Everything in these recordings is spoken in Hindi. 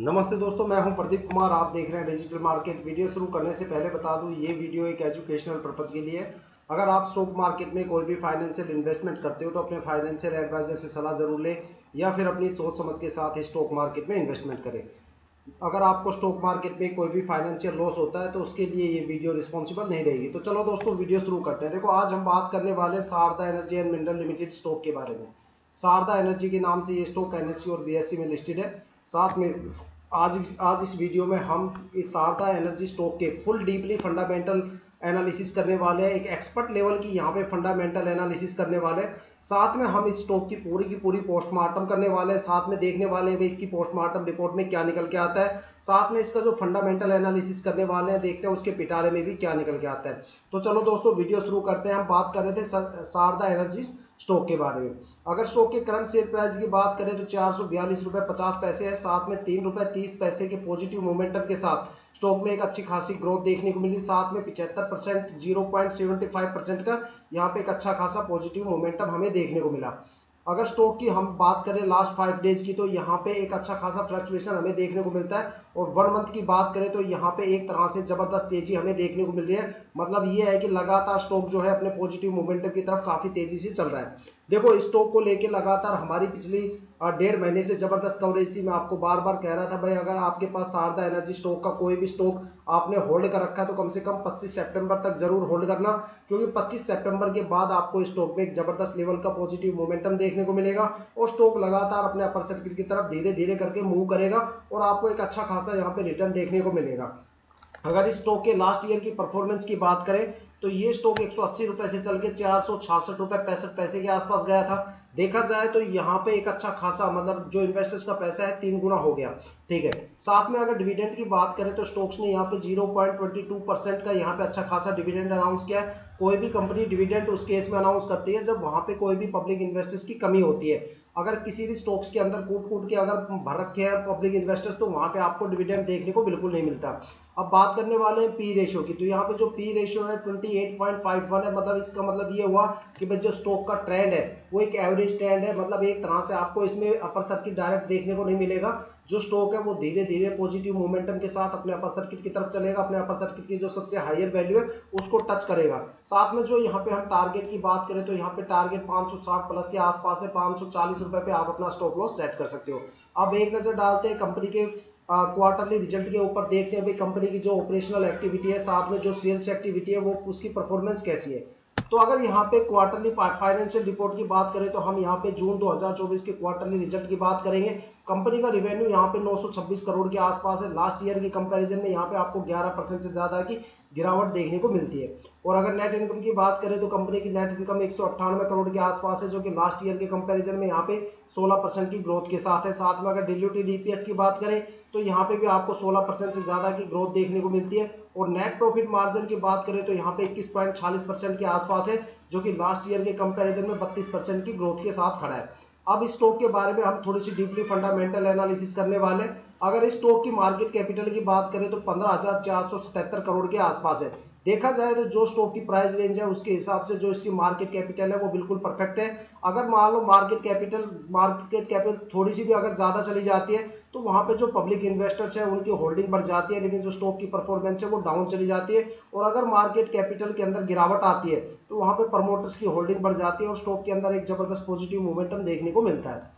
नमस्ते दोस्तों, मैं हूं प्रदीप कुमार। आप देख रहे हैं डिजिटल मार्केट। वीडियो शुरू करने से पहले बता दूं, ये वीडियो एक एजुकेशनल पर्पज़ के लिए है। अगर आप स्टॉक मार्केट में कोई भी फाइनेंशियल इन्वेस्टमेंट करते हो तो अपने फाइनेंशियल एडवाइजर से सलाह जरूर लें या फिर अपनी सोच समझ के साथ ही स्टॉक मार्केट में इन्वेस्टमेंट करें। अगर आपको स्टॉक मार्केट में कोई भी फाइनेंशियल लॉस होता है तो उसके लिए ये वीडियो रिस्पॉन्सिबल नहीं रहेगी। तो चलो दोस्तों, वीडियो शुरू करते हैं। देखो, आज हम बात करने वाले हैं Sharda energy and mineral limited stock के बारे में। शारदा एनर्जी के नाम से ये स्टॉक एनएससी और बीएससी में लिस्टेड है। साथ में आज इस वीडियो में हम इस शारदा एनर्जी स्टॉक के फुल डीपली फंडामेंटल एनालिसिस करने वाले हैं। एक एक्सपर्ट लेवल की यहाँ पे फंडामेंटल एनालिसिस करने वाले हैं। साथ में हम इस स्टॉक की पूरी पोस्टमार्टम करने वाले हैं। साथ में देखने वाले हैं इसकी पोस्टमार्टम रिपोर्ट में क्या निकल के आता है। साथ में इसका जो फंडामेंटल एनालिसिस करने वाले हैं, देखते हैं उसके पिटारे में भी क्या निकल के आता है। तो चलो दोस्तों, वीडियो शुरू करते हैं। हम बात कर रहे थे शारदा एनर्जी स्टॉक के बारे में। अगर स्टॉक के करंट शेयर प्राइस की बात करें तो 442 रुपए 50 पैसे है। साथ में 3 रुपए 30 पैसे के पॉजिटिव मोमेंटम के साथ स्टॉक में एक अच्छी खासी ग्रोथ देखने को मिली। साथ में 75% 0.75% का यहाँ पे एक अच्छा खासा पॉजिटिव मोमेंटम हमें देखने को मिला। अगर स्टॉक की हम बात करें लास्ट 5 डेज की तो यहाँ पे एक अच्छा खासा फ्लक्चुएशन हमें देखने को मिलता है। और 1 मंथ की बात करें तो यहाँ पे एक तरह से जबरदस्त तेजी हमें देखने को मिल रही है। मतलब ये है कि लगातार स्टॉक जो है अपने पॉजिटिव मोमेंटम की तरफ काफी तेजी से चल रहा है। देखो, इस स्टॉक को लेके लगातार हमारी पिछली 1.5 महीने से जबरदस्त कवरेज थी। मैं आपको बार बार कह रहा था भाई, अगर आपके पास शारदा एनर्जी स्टॉक का कोई भी स्टॉक आपने होल्ड कर रखा है तो कम से कम 25 सितंबर तक जरूर होल्ड करना, क्योंकि 25 सितंबर के बाद आपको स्टॉक में एक जबरदस्त लेवल का पॉजिटिव मोमेंटम देखने को मिलेगा और स्टॉक लगातार अपने अपर सर्किट की तरफ धीरे धीरे करके मूव करेगा और आपको एक अच्छा खासा यहाँ पे रिटर्न देखने को मिलेगा। अगर इस स्टॉक के लास्ट ईयर की परफॉर्मेंस की बात करें तो ये स्टॉक 180 रुपए से चल के 466 रुपए 65 पैसे के आसपास गया था। देखा जाए तो यहाँ पे एक अच्छा खासा, मतलब जो इन्वेस्टर्स का पैसा है 3 गुना हो गया। ठीक है। साथ में अगर डिविडेंड की बात करें तो स्टॉक्स ने यहाँ पे 0.22% का यहाँ पे अच्छा खासा डिविडेंड अनाउंस किया है। कोई भी कंपनी डिविडेंड उस केस में अनाउंस करती है जब वहां पे कोई भी पब्लिक इन्वेस्टर्स की कमी होती है। अगर किसी भी स्टॉक्स के अंदर कूट कूट के अगर भर रखे हैं पब्लिक इन्वेस्टर्स तो वहां पे आपको डिविडेंड देखने को बिल्कुल नहीं मिलता। अब बात करने वाले हैं पी रेशियो की, तो यहाँ पे जो पी रेशियो है 28.51 है। मतलब इसका मतलब ये हुआ कि भाई जो स्टॉक का ट्रेंड है वो एक एवरेज ट्रेंड है। मतलब एक तरह से आपको इसमें अपर सर्किट डायरेक्ट देखने को नहीं मिलेगा। जो स्टॉक है वो धीरे धीरे पॉजिटिव मोमेंटम के साथ अपने अपर सर्किट की तरफ चलेगा, अपने अपर सर्किट की जो सबसे हायर वैल्यू है उसको टच करेगा। साथ में जो यहाँ पे हम टारगेट की बात करें तो यहाँ पे टारगेट 560 प्लस के आसपास है। 540 रुपए पे आप अपना स्टॉप लॉस सेट कर सकते हो। अब एक नजर डालते हैं कंपनी के क्वार्टरली रिजल्ट के ऊपर। देखते हैं भाई कंपनी की जो ऑपरेशनल एक्टिविटी है, साथ में जो सेल्स एक्टिविटी है, वो उसकी परफॉर्मेंस कैसी है। तो अगर यहाँ पे क्वार्टरली फाइनेंशियल रिपोर्ट की बात करें तो हम यहाँ पे जून 2024 के क्वार्टरली रिजल्ट की बात करेंगे। कंपनी का रिवेन्यू यहाँ पे 926 करोड़ के आसपास है। लास्ट ईयर की कंपैरिजन में यहाँ पे आपको 11% से ज्यादा की गिरावट देखने को मिलती है। और अगर नेट इनकम की बात करें तो कंपनी की नेट इनकम 198 करोड़ के आसपास है, जो कि लास्ट ईयर के कंपैरिजन में यहाँ पे 16% की ग्रोथ के साथ है। साथ में अगर डिल्यूटेड ईपीएस की बात करें तो यहाँ पे भी आपको 16% से ज्यादा की ग्रोथ देखने को मिलती है। और नेट प्रॉफिट मार्जिन की बात करें तो यहाँ पे 21.46% के आसपास है, जो कि लास्ट ईयर के कंपैरिजन में 32% की ग्रोथ के साथ खड़ा है। अब इस स्टॉक के बारे में हम थोड़ी सी डीपली फंडामेंटल एनालिसिस करने वाले हैं। अगर इस स्टॉक की मार्केट कैपिटल की बात करें तो 15,477 करोड़ के आसपास है। देखा जाए तो जो स्टॉक की प्राइस रेंज है उसके हिसाब से जो इसकी मार्केट कैपिटल है वो बिल्कुल परफेक्ट है। अगर मान लो मार्केट कैपिटल थोड़ी सी भी अगर ज्यादा चली जाती है तो वहां पे जो पब्लिक इन्वेस्टर्स है उनकी होल्डिंग बढ़ जाती है, लेकिन जो स्टॉक की परफॉर्मेंस है वो डाउन चली जाती है। और अगर मार्केट कैपिटल के अंदर गिरावट आती है तो वहां पे प्रमोटर्स की होल्डिंग बढ़ जाती है और स्टॉक के अंदर एक जबरदस्त पॉजिटिव मोमेंटम देखने को मिलता है।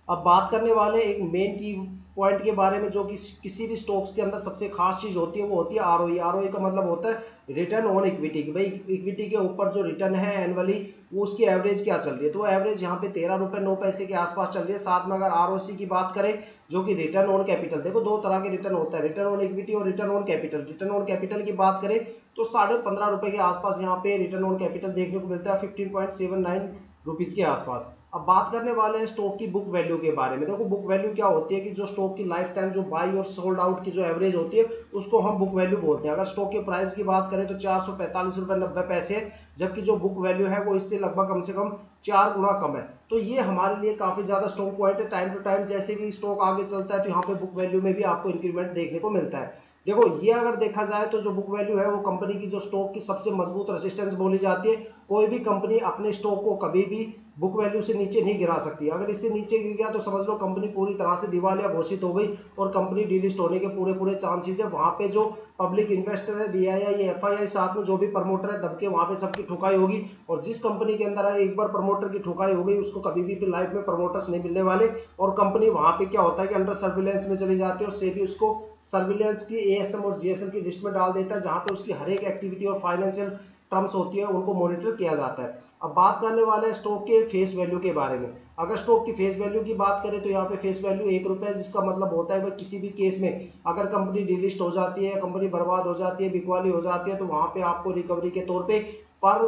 अब बात करने वाले एक मेन की पॉइंट के बारे में, जो कि किसी भी स्टॉक्स के अंदर सबसे खास चीज होती है वो होती है आरओई। आरओई का मतलब होता है रिटर्न ऑन इक्विटी। भाई इक्विटी के ऊपर जो रिटर्न है एनुअली वो उसकी एवरेज क्या चल रही है, तो एवरेज यहाँ पे 13 रुपए 9 पैसे के आसपास चल रही है। साथ में अगर आरओसी की बात करें जो कि रिटर्न ऑन कैपिटल, देखो दो तरह के रिटर्न होता है, रिटर्न ऑन इक्विटी और return on capital. Return on capital की बात करें तो 15.5 रुपए के आसपास यहाँ पे रिटर्न ऑन कैपिटल देखने को मिलता है, 15.79 रुपीज के आसपास। अब बात करने वाले हैं स्टॉक की बुक वैल्यू के बारे में। देखो बुक वैल्यू क्या होती है कि जो स्टॉक की लाइफ टाइम जो बाई और सोल्ड आउट की जो एवरेज होती है उसको हम बुक वैल्यू बोलते हैं। अगर स्टॉक के प्राइस की बात करें तो 445 रुपए 90 पैसे है, जबकि जो बुक वैल्यू है वो इससे लगभग कम से कम 4 गुना कम है। तो ये हमारे लिए काफी ज्यादा स्ट्रॉन्ग पॉइंट है। टाइम टू टाइम जैसे भी स्टॉक आगे चलता है तो यहाँ पे बुक वैल्यू में भी आपको इंक्रीमेंट देखने को मिलता है। देखो ये अगर देखा जाए तो जो बुक वैल्यू है वो कंपनी की जो स्टॉक की सबसे मजबूत रेसिस्टेंस बोली जाती है। कोई भी कंपनी अपने स्टॉक को कभी भी बुक वैल्यू से नीचे नहीं गिरा सकती। अगर इससे नीचे गिर गया तो समझ लो कंपनी पूरी तरह से दिवालिया घोषित हो गई और कंपनी डीलिस्ट होने के पूरे चांसेस है। वहां पे जो पब्लिक इन्वेस्टर है, DII, FII, साथ में जो भी प्रमोटर है दबके वहां पे सबकी ठुकाई होगी। और जिस कंपनी के अंदर एक बार प्रमोटर की ठुकाई हो गई उसको कभी भी लाइफ में प्रमोटर्स नहीं मिलने वाले। और कंपनी वहां पे क्या होता है कि अंडर सर्विलेंस में चली जाती है और सेबी उसको सर्विलेंस की ASM और GSM की लिस्ट में डाल देता है, जहां पे उसकी हर एक एक्टिविटी और फाइनेंशियल टर्म्स होती है उनको मॉनिटर किया जाता है। अब बात करने वाले हैं स्टॉक के फेस वैल्यू के बारे में। अगर स्टॉक की फेस वैल्यू की बात करें तो यहाँ पे फेस वैल्यू 1 रुपया, जिसका मतलब होता है कि किसी भी केस में अगर कंपनी डिलिस्ट हो जाती है, कंपनी बर्बाद हो जाती है, बिकवाली हो जाती है, तो वहां पे आपको रिकवरी के तौर पे पर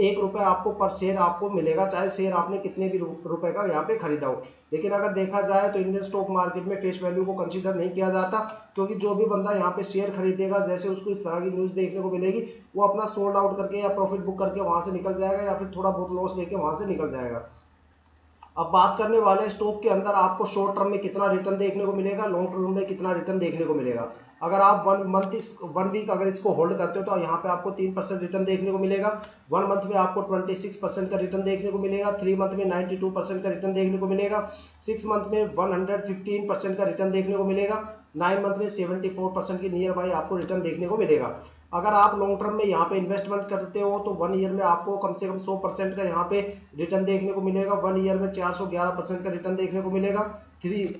1 रुपया आपको पर शेयर आपको मिलेगा, चाहे शेयर आपने कितने भी रुपए का यहाँ पे खरीदा हो। लेकिन अगर देखा जाए तो इंडियन स्टॉक मार्केट में फेस वैल्यू को कंसीडर नहीं किया जाता, क्योंकि जो भी बंदा यहाँ पे शेयर खरीदेगा, जैसे उसको इस तरह की न्यूज देखने को मिलेगी, वो अपना सोल्ड आउट करके या प्रॉफिट बुक करके वहां से निकल जाएगा या फिर थोड़ा बहुत लॉस लेके वहां से निकल जाएगा। अब बात करने वाले स्टॉक के अंदर आपको शॉर्ट टर्म में कितना रिटर्न देखने को मिलेगा, लॉन्ग टर्म में कितना रिटर्न देखने को मिलेगा। अगर आप 1 वीक अगर इसको होल्ड करते हो तो यहाँ पे आपको 3% रिटर्न देखने को मिलेगा। 1 मंथ में आपको 26% का रिटर्न देखने को मिलेगा। 3 मंथ में 92% का रिटर्न देखने को मिलेगा। 6 मंथ में 115% का रिटर्न देखने को मिलेगा। 9 मंथ में 74% की नियर बाई आपको रिटर्न देखने को मिलेगा। अगर आप लॉन्ग टर्म में यहाँ पे इन्वेस्टमेंट करते हो तो 1 ईयर में आपको कम से कम 100% का यहाँ पे रिटर्न देखने को मिलेगा। 1 ईयर में 411% का रिटर्न देखने को मिलेगा। 3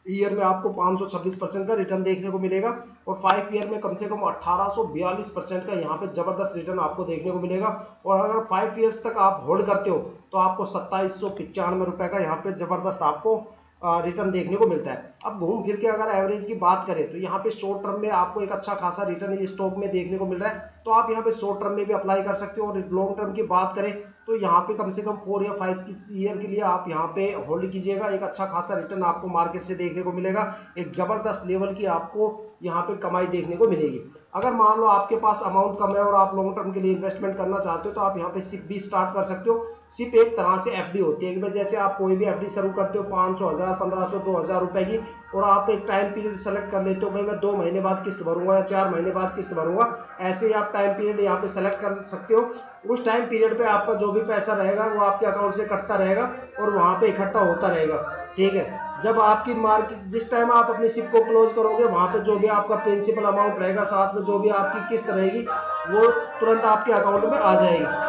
ईयर में आपको 526% का रिटर्न देखने को मिलेगा। और 5 ईयर में कम से कम 1842% का यहाँ पे जबरदस्त रिटर्न आपको देखने को मिलेगा। और अगर 5 ईयर्स तक आप होल्ड करते हो तो आपको 2795 रुपए का यहाँ पे जबरदस्त आपको रिटर्न देखने को मिलता है। अब घूम फिर के अगर एवरेज की बात करें तो यहाँ पे शॉर्ट टर्म में आपको एक अच्छा खासा रिटर्न इस स्टॉक में देखने को मिल रहा है, तो आप यहाँ पे शॉर्ट टर्म में भी अप्लाई कर सकते हो। और लॉन्ग टर्म की बात करें तो यहाँ पे कम से कम 4 या 5 ईयर के लिए आप यहाँ पे होल्ड कीजिएगा, एक अच्छा खासा रिटर्न आपको मार्केट से देखने को मिलेगा। एक जबरदस्त लेवल की आपको यहाँ पे कमाई देखने को मिलेगी। अगर मान लो आपके पास अमाउंट कम है और आप लॉन्ग टर्म के लिए इन्वेस्टमेंट करना चाहते हो तो आप यहाँ पे सिप भी स्टार्ट कर सकते हो। सिप एक तरह से FD होती है कि जैसे आप कोई भी FD शुरू करते हो 500, 1000, 1500, 2000 रुपए की, और आप एक टाइम पीरियड सेलेक्ट कर लेते हो, भाई मैं 2 महीने बाद किस्त भरूंगा या 4 महीने बाद किस्त भरूंगा। ऐसे ही आप टाइम पीरियड यहाँ पे सेलेक्ट कर सकते हो। उस टाइम पीरियड पे आपका जो भी पैसा रहेगा वो आपके अकाउंट से कटता रहेगा और वहां पे इकट्ठा होता रहेगा। ठीक है, जब आपकी मार्केट जिस टाइम आप अपनी सिप को क्लोज करोगे वहां पे जो भी आपका प्रिंसिपल अमाउंट रहेगा, साथ में जो भी आपकी किस्त रहेगी, वो तुरंत आपके अकाउंट में आ जाएगी।